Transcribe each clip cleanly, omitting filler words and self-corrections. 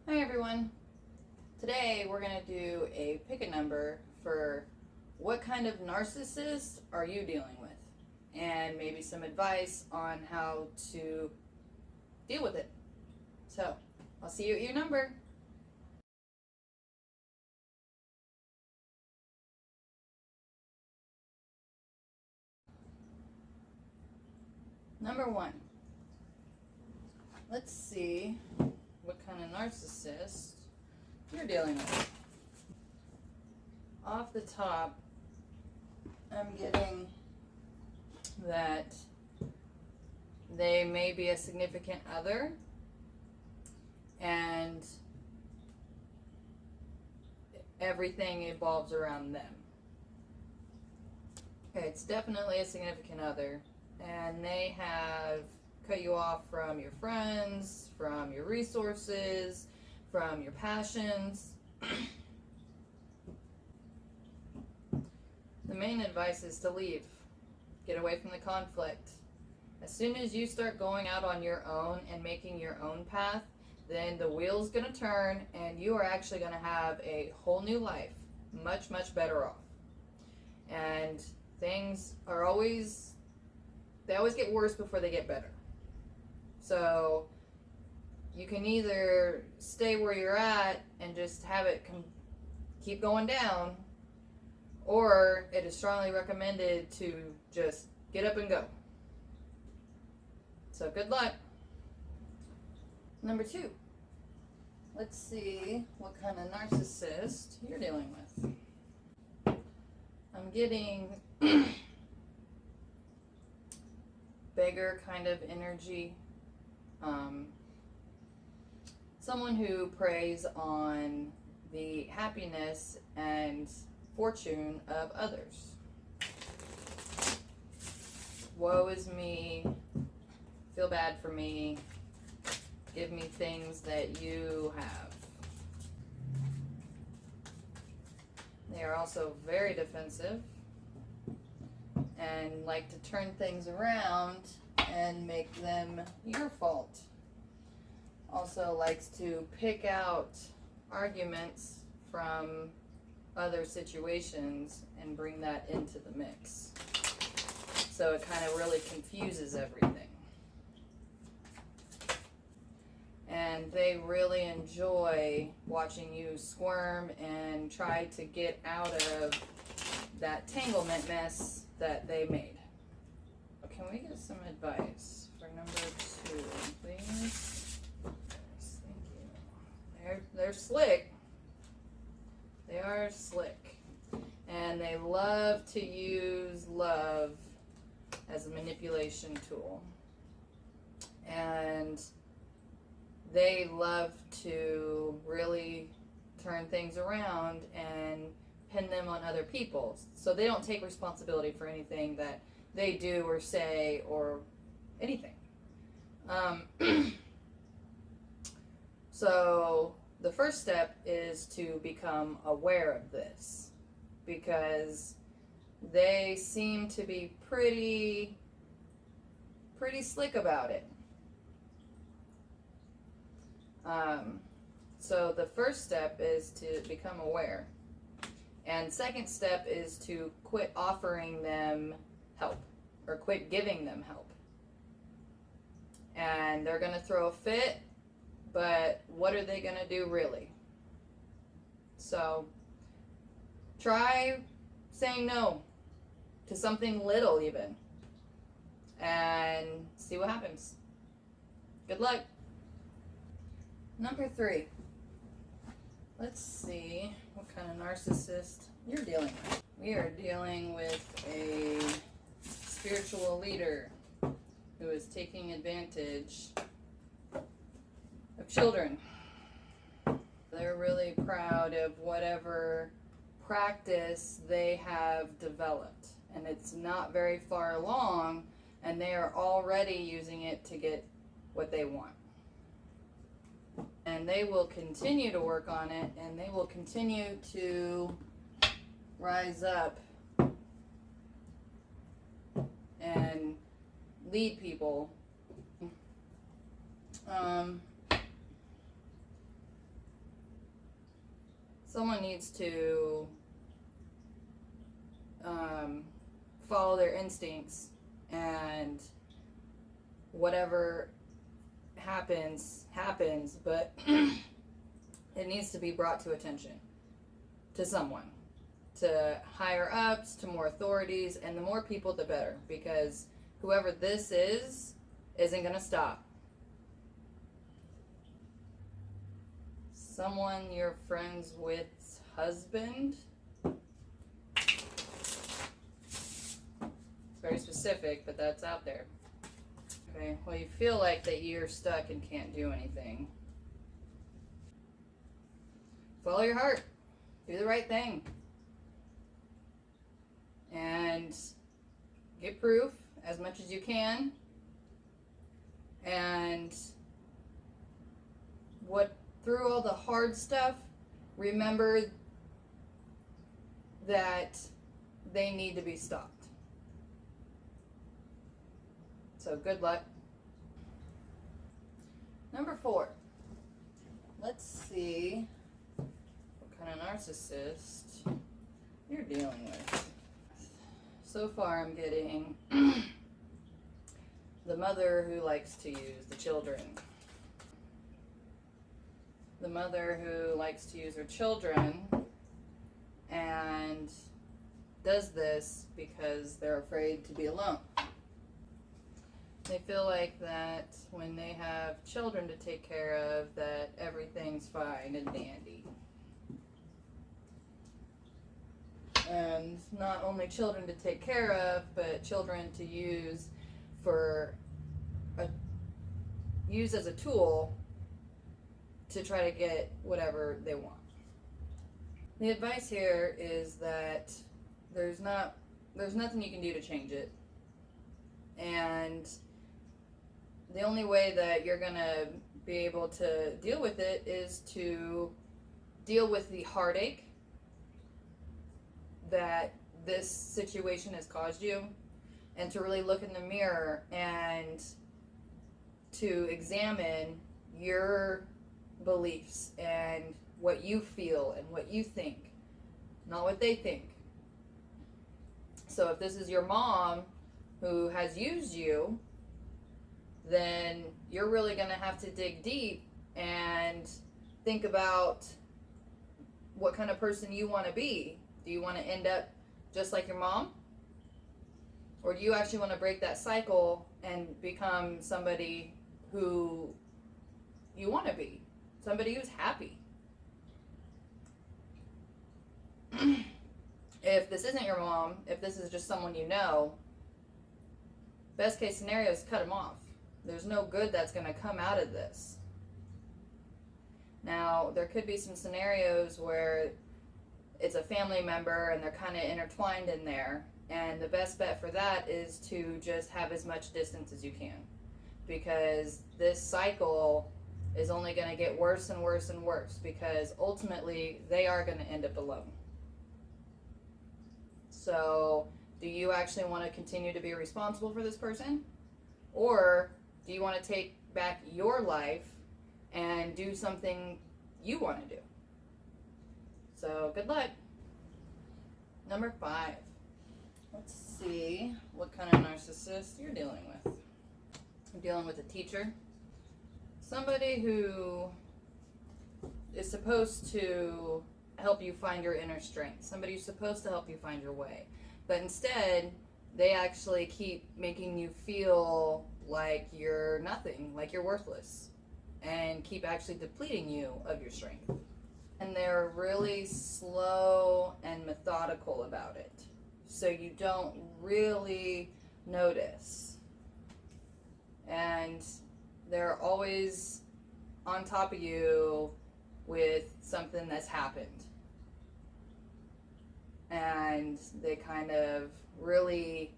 Hi everyone. Today we're going to do a pick a number for what kind of narcissist are you dealing with, and maybe some advice on how to deal with it. So, I'll see you at your number. Number 1. Let's see what kind of narcissist you're dealing with. Off the top, I'm getting that they may be a significant other, and everything evolves around them. Okay, it's definitely a significant other, and they have cut you off from your friends, from your resources, from your passions. The main advice is to leave. Get away from the conflict. As soon as you start going out on your own and making your own path, then the wheel's going to turn and you are actually going to have a whole new life, much, much better off. And things are always get worse before they get better. So you can either stay where you're at and just have it keep going down, or it is strongly recommended to just get up and go. So good luck. Number 2. Let's see what kind of narcissist you're dealing with. I'm getting beggar kind of energy. Someone who preys on the happiness and fortune of others. Woe is me. Feel bad for me. Give me things that you have. They are also very defensive and like to turn things around and make them your fault. Also likes to pick out arguments from other situations and bring that into the mix. So it kind of really confuses everything. And they really enjoy watching you squirm and try to get out of that entanglement mess that they made. Can we get some advice for number 2, please? Thank you. They're slick. They are slick. And they love to use love as a manipulation tool. And they love to really turn things around and pin them on other people. So they don't take responsibility for anything that they do or say or anything. So the first step is to become aware of this, because they seem to be pretty slick about it. So the first step is to become aware. And second step is to quit offering them help, or quit giving them help. And they're going to throw a fit, but what are they going to do really? So try saying no to something little even, and see what happens. Good luck. Number 3. Let's see what kind of narcissist you're dealing with. We are dealing with a spiritual leader who is taking advantage of children. They're really proud of whatever practice they have developed, and it's not very far along, and they are already using it to get what they want. And they will continue to work on it, and they will continue to rise up and lead people. someone needs to follow their instincts, and whatever happens, but it needs to be brought to attention to someone, to higher ups, to more authorities, and the more people the better, because whoever this isn't going to stop. Someone you're friends with's husband. Very specific, but that's out there. Okay, well, you feel like that you're stuck and can't do anything. Follow your heart. Do the right thing. And get proof as much as you can. And through all the hard stuff, remember that they need to be stopped. So good luck. Number 4. Let's see what kind of narcissist you're dealing with. So far I'm getting the mother who likes to use the children. The mother who likes to use her children and does this because they're afraid to be alone. They feel like that when they have children to take care of, that everything's fine and dandy. And not only children to take care of, but children to use as a tool to try to get whatever they want. The advice here is that there's nothing you can do to change it. And the only way that you're going to be able to deal with it is to deal with the heartache that this situation has caused you, and to really look in the mirror and to examine your beliefs and what you feel and what you think, not what they think. So if this is your mom who has used you, then you're really going to have to dig deep and think about what kind of person you want to be. Do you want to end up just like your mom? Or do you actually want to break that cycle and become somebody who you want to be? Somebody who's happy. If this isn't your mom, if this is just someone you know, best case scenario is cut them off. There's no good that's going to come out of this. Now, there could be some scenarios where it's a family member and they're kind of intertwined in there, and the best bet for that is to just have as much distance as you can, because this cycle is only going to get worse and worse and worse, because ultimately they are going to end up alone. So do you actually want to continue to be responsible for this person, or do you want to take back your life and do something you want to do? So good luck. Number 5. Let's see what kind of narcissist you're dealing with. You're dealing with a teacher. Somebody who is supposed to help you find your inner strength. Somebody who's supposed to help you find your way. But instead, they actually keep making you feel like you're nothing, like you're worthless, and keep actually depleting you of your strength. And they're really slow and methodical about it, so you don't really notice. And they're always on top of you with something that's happened. And they kind of really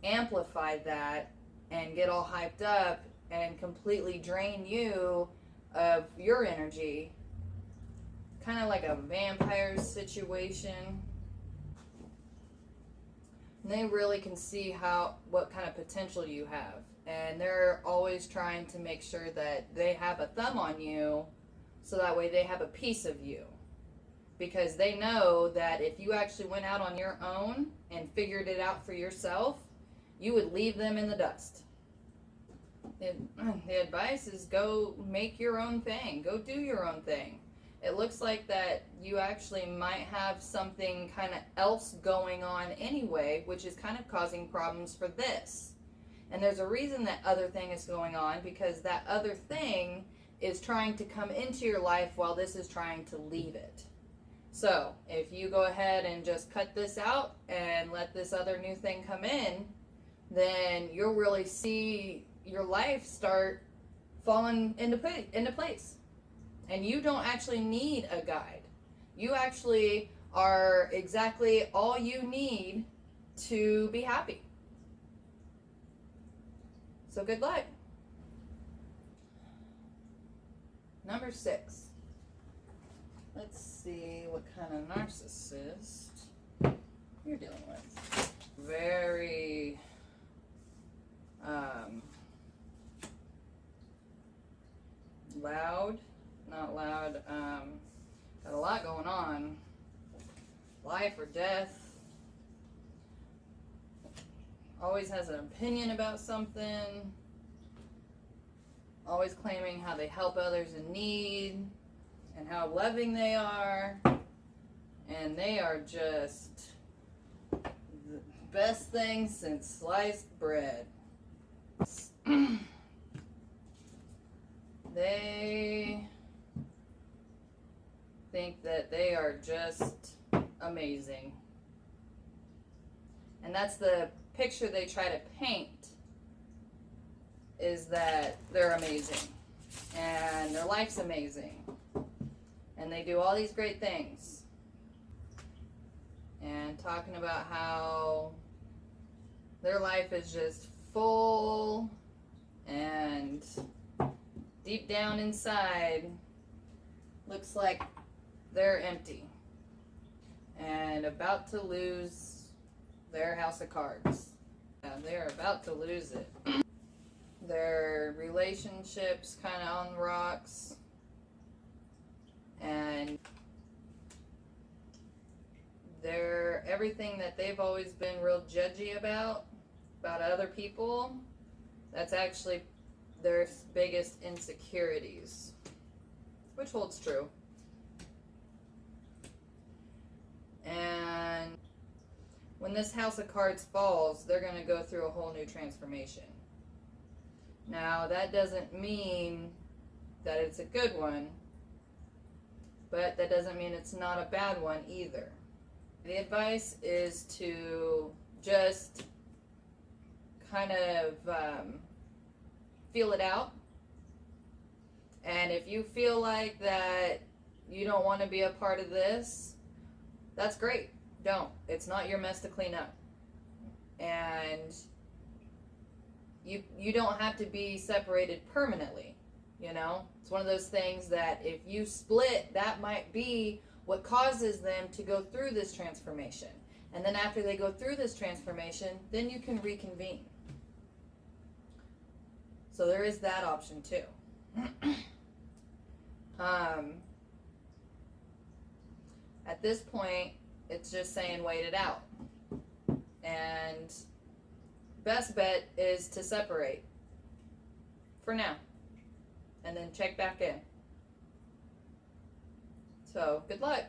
amplify that and get all hyped up and completely drain you of your energy. Kind of like a vampire situation. And they really can see what kind of potential you have. And they're always trying to make sure that they have a thumb on you, so that way they have a piece of you. because they know that if you actually went out on your own and figured it out for yourself, you would leave them in the dust. The advice is go make your own thing. Go do your own thing. It looks like that you actually might have something kind of else going on anyway, which is kind of causing problems for this. And there's a reason that other thing is going on, because that other thing is trying to come into your life while this is trying to leave it. So if you go ahead and just cut this out and let this other new thing come in, then you'll really see your life start falling into place. And you don't actually need a guide. You actually are exactly all you need to be happy. So good luck. Number 6. Let's see what kind of narcissist you're dealing with. Very loud, not loud, got a lot going on, life or death, always has an opinion about something, always claiming how they help others in need and how loving they are, and they are just the best thing since sliced bread. They think that they are just amazing. And that's the picture they try to paint, is that they're amazing. And their life's amazing. And they do all these great things. And talking about how their life is just full, and deep down inside looks like they're empty and about to lose their house of cards. Yeah, they're about to lose it. Their relationship's kind of on the rocks, and they're everything that they've always been real judgy about other people. That's actually their biggest insecurities, which holds true. And when this house of cards falls, they're going to go through a whole new transformation. Now, that doesn't mean that it's a good one, but that doesn't mean it's not a bad one either. The advice is to just kind of feel it out. And if you feel like that you don't want to be a part of this, that's great. Don't. It's not your mess to clean up. And you don't have to be separated permanently, you know? It's one of those things that if you split, that might be what causes them to go through this transformation. And then after they go through this transformation, then you can reconvene. So there is that option too. At this point, it's just saying wait it out. And best bet is to separate for now and then check back in. So good luck.